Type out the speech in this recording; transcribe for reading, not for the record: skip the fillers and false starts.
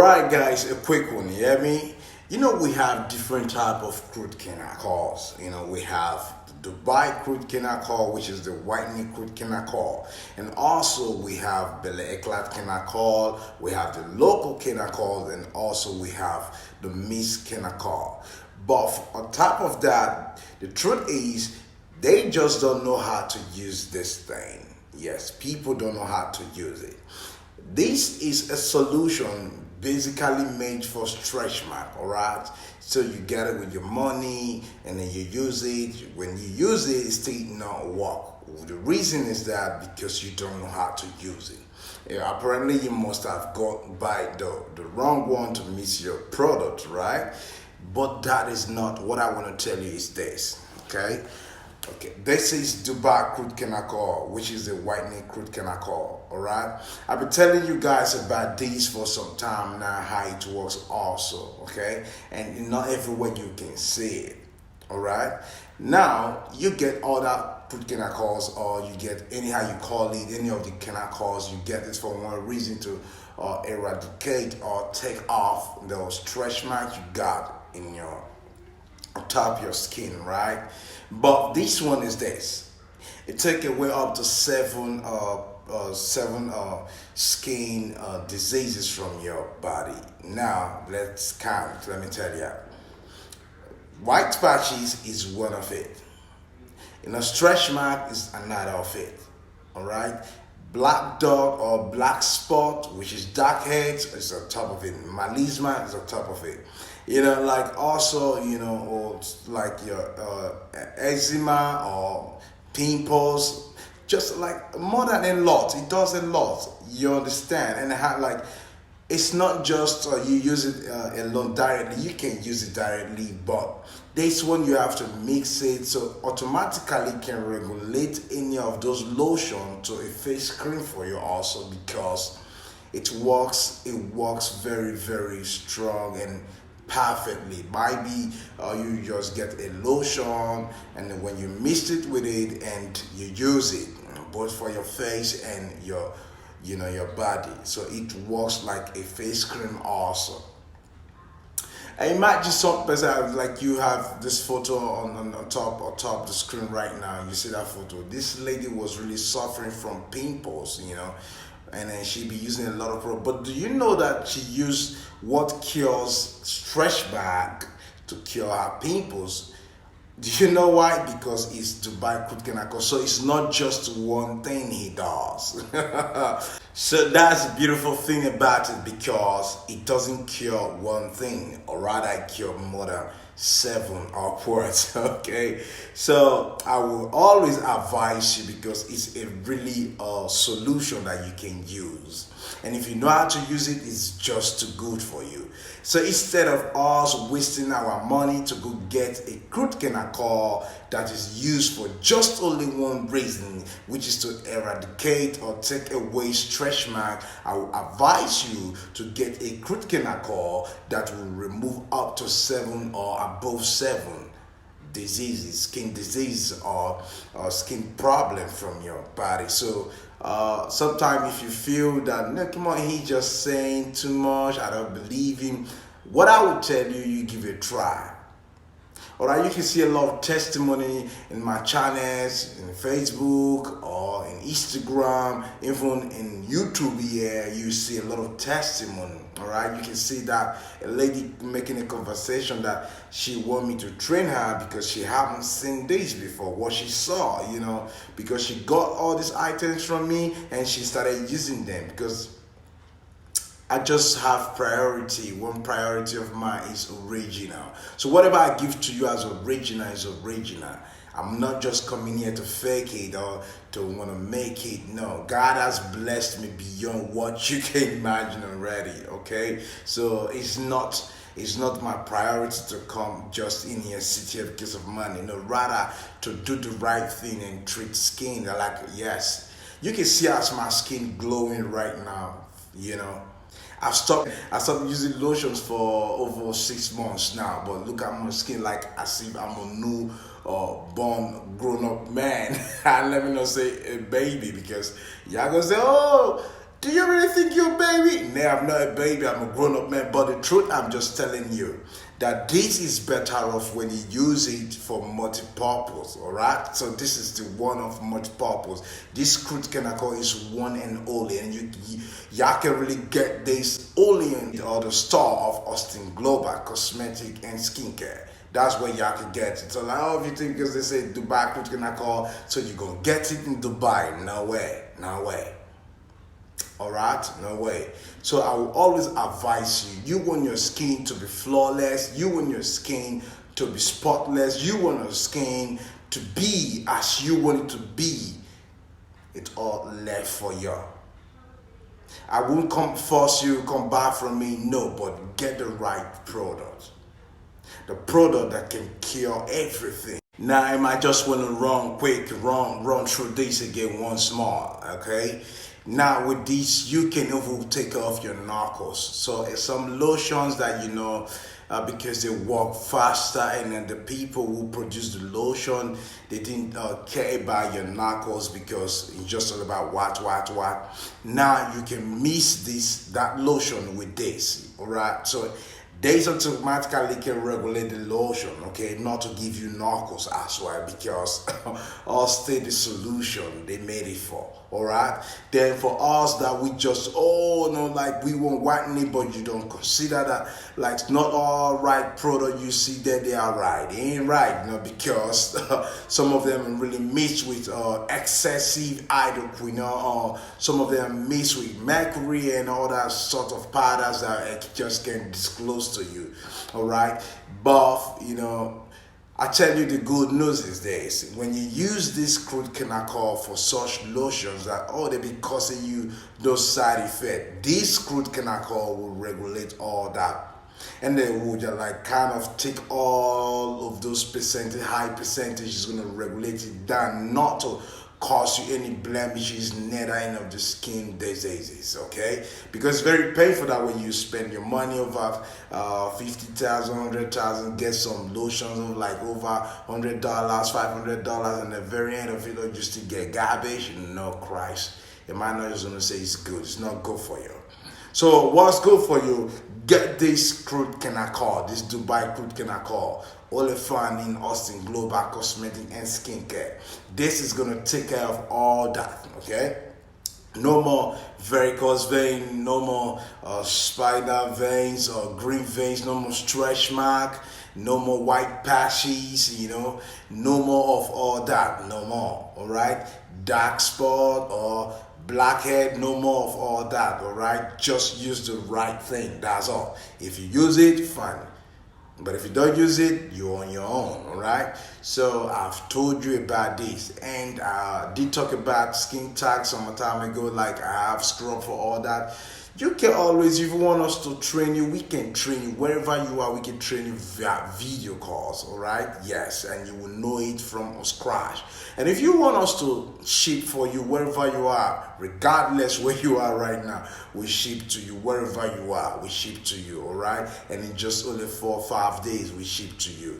Alright guys, a quick one, you hear me? We have different type of crude Kenacols. We have the Dubai crude Kenacol, which is the Whitening crude Kenacol. And also we have Belle Eclat Kenacol, we have the local Kenacol, and also we have the Miss Kenacol. But on top of that, the truth is, they just don't know how to use this thing. Yes, people don't know how to use it. This is a solution basically made for stretch mark, all right? So you get it with your money and then you use it. When you use it, it still not work. The reason is that because you don't know how to use it. Yeah, apparently you must have got by the wrong one to miss your product, right? But that is not what I want to tell you is this, okay? Okay, this is Dubai Crude Kenacol, which is the Whitening Crude Kenacol, alright? I've been telling you guys about this for some time now, how it works also, okay? And not everywhere you can see it, alright? Now, you get other Crude Kenacols, or you get anyhow you call it, any of the Kenacols, you get this for one reason to eradicate or take off those stretch marks you got in your on top of your skin, right? But this one is this. It take away up to seven skin diseases from your body. Now let's count. Let me tell you. White patches is one of it. Stretch mark is another of it. All right. Black dot or black spot, which is dark heads, is on top of it. Melasma is on top of it. Like also, or like your eczema or pimples, just like more than a lot. It does a lot. You understand? And it's not just you use it alone directly. You can use it directly, but this one you have to mix it so automatically can regulate any of those lotion to a face cream for you also, because it works very, very strong and perfectly. Maybe you just get a lotion and then when you mix it with it and you use it both for your face and your body, so it works like a face cream also. And imagine some person, like you have this photo on top of the screen right now. You see that photo. This lady was really suffering from pimples, and then she be using a lot of product. But do you know that she used what cures stretch mark to cure her pimples? Do you know why? Because it's Dubai Crude Kenacol. So it's not just one thing he does. So that's the beautiful thing about it, because it doesn't cure one thing, or rather it cure more than 7 upwards. Okay, so I will always advise you, because it's a really solution that you can use, and if you know how to use it, it's just too good for you. So instead of us wasting our money to go get a crude Kenacol that is used for just only one reason, which is to eradicate or take away stretch mark, I will advise you to get a crude Kenacol that will remove up to 7 or above 7 diseases, skin disease or skin problem from your body. So sometimes if you feel that, no, come on, he's just saying too much, I don't believe him, what I would tell you, you give it a try. Alright, you can see a lot of testimony in my channels, in Facebook or in Instagram, even in YouTube here, you see a lot of testimony. Alright, you can see that a lady making a conversation that she want me to train her because she haven't seen this before, what she saw, because she got all these items from me and she started using them, because I just have priority. One priority of mine is original. So whatever I give to you as original is original. I'm not just coming here to fake it or to want to make it. No, God has blessed me beyond what you can imagine already. Okay, so it's not my priority to come just in here, sit here because of money. No, rather to do the right thing and treat skin. Yes, you can see as my skin glowing right now. I stopped using lotions for over 6 months now, but look at my skin like as if I'm a new born grown up man. And let me not say a baby, because y'all gonna say, oh, Do you really think you're a baby? No, I'm not a baby. I'm a grown-up man. But the truth, I'm just telling you that this is better off when you use it for multi-purpose. All right. So this is the one of multi-purpose. This Crude Kenacol is one and only, and y'all can really get this only in the store of Austin Global Cosmetic and Skincare. That's where y'all can get it. So like, oh, if you think because they say Dubai Crude Kenacol, so you're gonna get it in Dubai. No way. No way. Alright, no way. So I will always advise you. You want your skin to be flawless, you want your skin to be spotless, you want your skin to be as you want it to be. It's all left for you. I won't force you to come buy from me, no, but get the right product. The product that can cure everything. Now I might just want to run through this again once more, okay? Now with this, you can even take off your knuckles. So some lotions that because they work faster, and then the people who produce the lotion, they didn't care about your knuckles because it's just all about what. Now you can mix that lotion with this, all right? So this automatically can regulate the lotion, okay, not to give you knuckles as well, because all state the solution they made it for, all right? Then for us that we just, like we want whitening, but you don't consider that, like not all right product you see that they are right. They ain't right, because some of them really mixed with excessive hydroquinone, some of them mixed with mercury and all that sort of powders that just can't disclose to you, all right? But I tell you, the good news is this: when you use this Crude Kenacol for such lotions that they be causing you those side effects, this Crude Kenacol will regulate all that, and they will just like kind of take all of those high percentages, going to regulate it down, not to cause you any blemishes, neither any of the skin diseases, okay? Because it's very painful that when you spend your money over 50,000, 100,000, get some lotions of like over $100, $500, and at the very end of it, you still get garbage. No, Christ, the man not just gonna say it's good. It's not good for you. So what's good for you? Get this Crude Kenacol, this Dubai Crude Kenacol, only found in Austin Global Cosmetic and Skincare. This is gonna take care of all that, okay? No more varicose vein, no more spider veins or green veins, no more stretch mark, no more white patches, no more of all that, no more, all right? Dark spot or blackhead, no more of all that, all right? Just use the right thing, that's all. If you use it, fine. But if you don't use it, you're on your own, all right? So I've told you about this, and I did talk about skin tags some time ago, like I have scrub for all that. You can always, if you want us to train you, we can train you wherever you are. We can train you via video calls, all right? Yes, and you will know it from scratch. And if you want us to ship for you wherever you are, regardless where you are right now, we ship to you wherever you are. We ship to you, all right? And in just only 4 or 5 days, we ship to you.